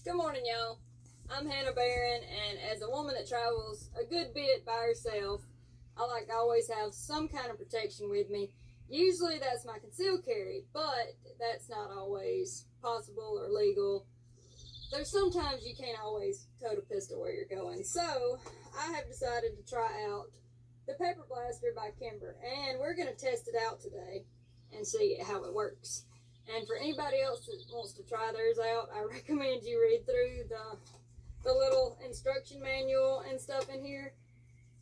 Good morning, y'all. I'm Hannah Barron, and as a woman that travels a good bit by herself, I like to always have some kind of protection with me. Usually that's my concealed carry, but that's not always possible or legal. There's sometimes you can't always tote a pistol where you're going. So I have decided to try out the Pepper Blaster by Kimber, and we're going to test it out today and see how it works. And for anybody else that wants to try theirs out, I recommend you read through the little instruction manual and stuff in here,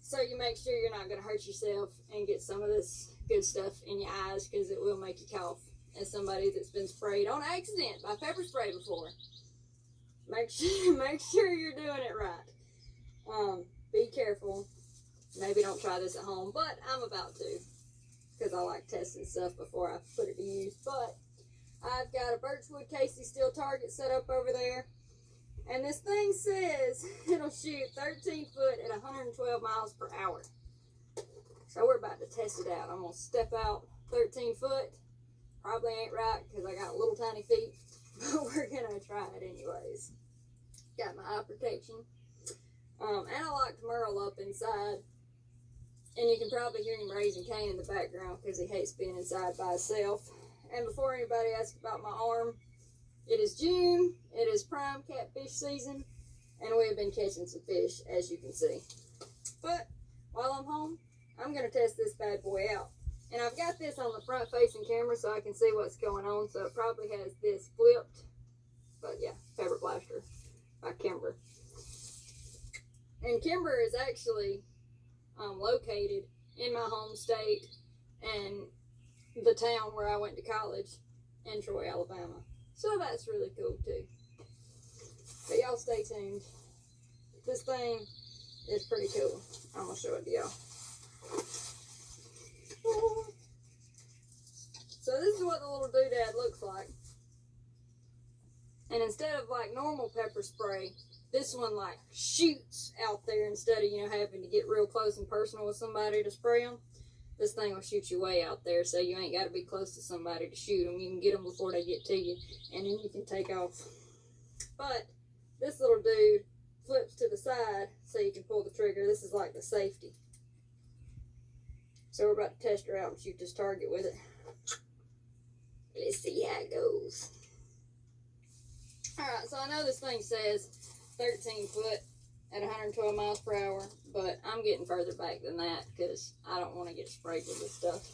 so you make sure you're not going to hurt yourself and get some of this good stuff in your eyes, because it will make you cough. As somebody that's been sprayed on accident by pepper spray before, make sure you're doing it right. Be careful. Maybe don't try this at home, but I'm about to, because I like testing stuff before I put it to use. But I've got a Birchwood Casey steel target set up over there, and this thing says it'll shoot 13 foot at 112 miles per hour. So we're about to test it out. I'm going to step out 13 foot. Probably ain't right because I got little tiny feet, but we're going to try it anyways. Got my eye protection. And I like to Merle up inside. And you can probably hear him raising Cain in the background because he hates being inside by himself. And before anybody asks about my arm, it is June, it is prime catfish season, and we have been catching some fish, as you can see. But while I'm home, I'm going to test this bad boy out. And I've got this on the front facing camera so I can see what's going on, so it probably has this flipped. But yeah, Pepper Blaster by Kimber. And Kimber is actually located in my home state and the town where I went to college in Troy, Alabama. So that's really cool too. But y'all stay tuned. This thing is pretty cool. I'm going to show it to y'all. So this is what the little doodad looks like. And instead of like normal pepper spray, this one like shoots out there instead of, having to get real close and personal with somebody to spray them. This thing will shoot you way out there, so you ain't got to be close to somebody to shoot them. You can get them before they get to you, and then you can take off. But this little dude flips to the side so you can pull the trigger. This is like the safety. So we're about to test her out and shoot this target with it. Let's see how it goes. Alright, so I know this thing says 13 foot at 112 miles per hour, but I'm getting further back than that because I don't want to get sprayed with this stuff.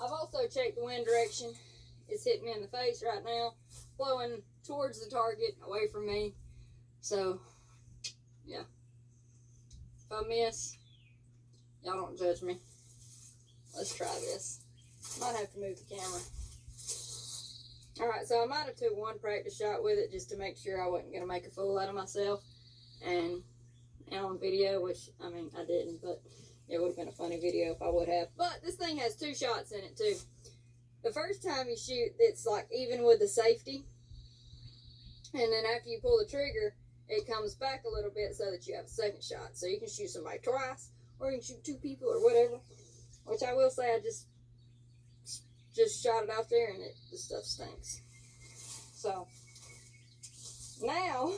I've also checked the wind direction. It's hitting me in the face right now, blowing towards the target, away from me. So, yeah. If I miss, y'all don't judge me. Let's try this. Might have to move the camera. Alright, so I might have took one practice shot with it just to make sure I wasn't going to make a fool out of myself. And on video, which, I mean, I didn't, but it would have been a funny video if I would have. But this thing has 2 shots in it, too. The first time you shoot, it's like even with the safety. And then after you pull the trigger, it comes back a little bit so that you have a second shot. So you can shoot somebody twice, or you can shoot 2 people or whatever. Which I will say, I just shot it out there, and the stuff stinks. So, now,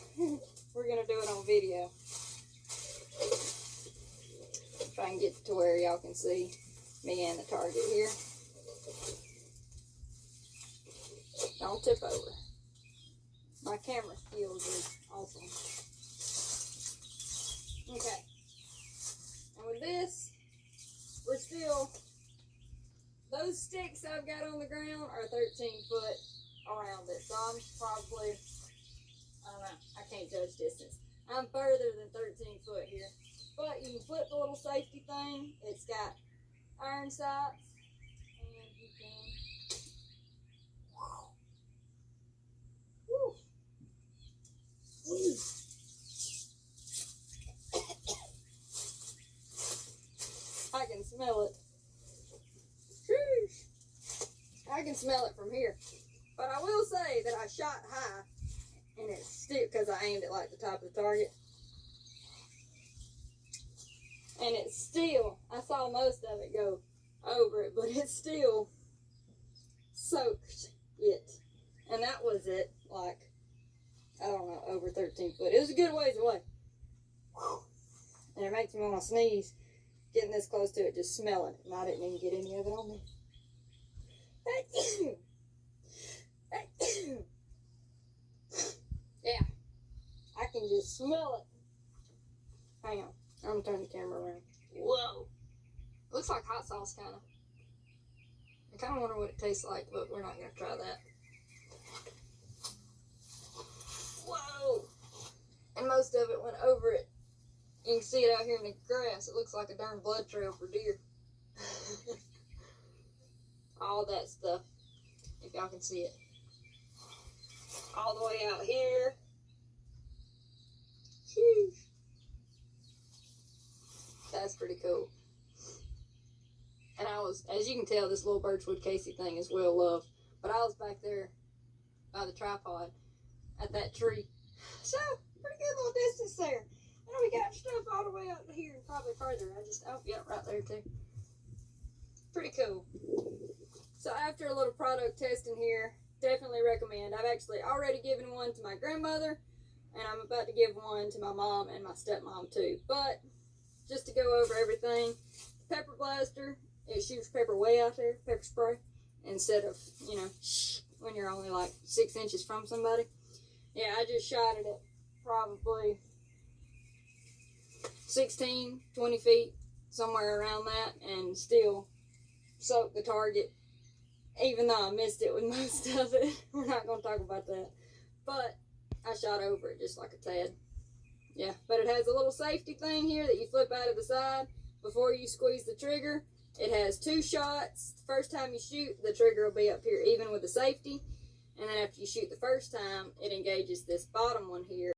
we're going to do it on video. Try and get to where y'all can see me and the target here. Don't tip over. My camera skills are awesome. Okay. And with this, we're still, those sticks I've got on the ground are 13 foot around it. So I'm probably, I don't know, I can't judge distance. I'm further than 13 foot here. But you can flip the little safety thing. It's got iron sights. And you can... Woo. Woo. I can smell it. I can smell it from here. But I will say that I shot high. And it's still, because I aimed it like the top of the target. And it's still, I saw most of it go over it, but it still soaked it. And that was it, like I don't know, over 13 foot. It was a good ways away. Whew. And it makes me want to sneeze getting this close to it, just smelling it. And I didn't even get any of it on me. Yeah, I can just smell it. Hang on, I'm gonna turn the camera around. Whoa, looks like hot sauce, kind of. I kind of wonder what it tastes like, but we're not gonna try that. Whoa, and most of it went over it. You can see it out here in the grass. It looks like a darn blood trail for deer. All that stuff, if y'all can see it. All the way out here. Huge. That's pretty cool. And I was, as you can tell, this little Birchwood Casey thing is well loved. But I was back there by the tripod at that tree. So, pretty good little distance there. And we got stuff all the way out here and probably further. Oh, yeah, right there too. Pretty cool. So after a little product testing here, definitely recommend. I've actually already given one to my grandmother, and I'm about to give one to my mom and my stepmom too. But just to go over everything, the pepper blaster, it shoots pepper way out there, pepper spray, instead of, you know, when you're only like 6 inches from somebody. Yeah, I just shot it at probably 16, 20 feet, somewhere around that, and still soaked the target, even though I missed it with most of it. We're not going to talk about that. But I shot over it just like a tad. Yeah, but it has a little safety thing here that you flip out of the side before you squeeze the trigger. It has 2 shots. The first time you shoot, the trigger will be up here even with the safety. And then after you shoot the first time, it engages this bottom one here.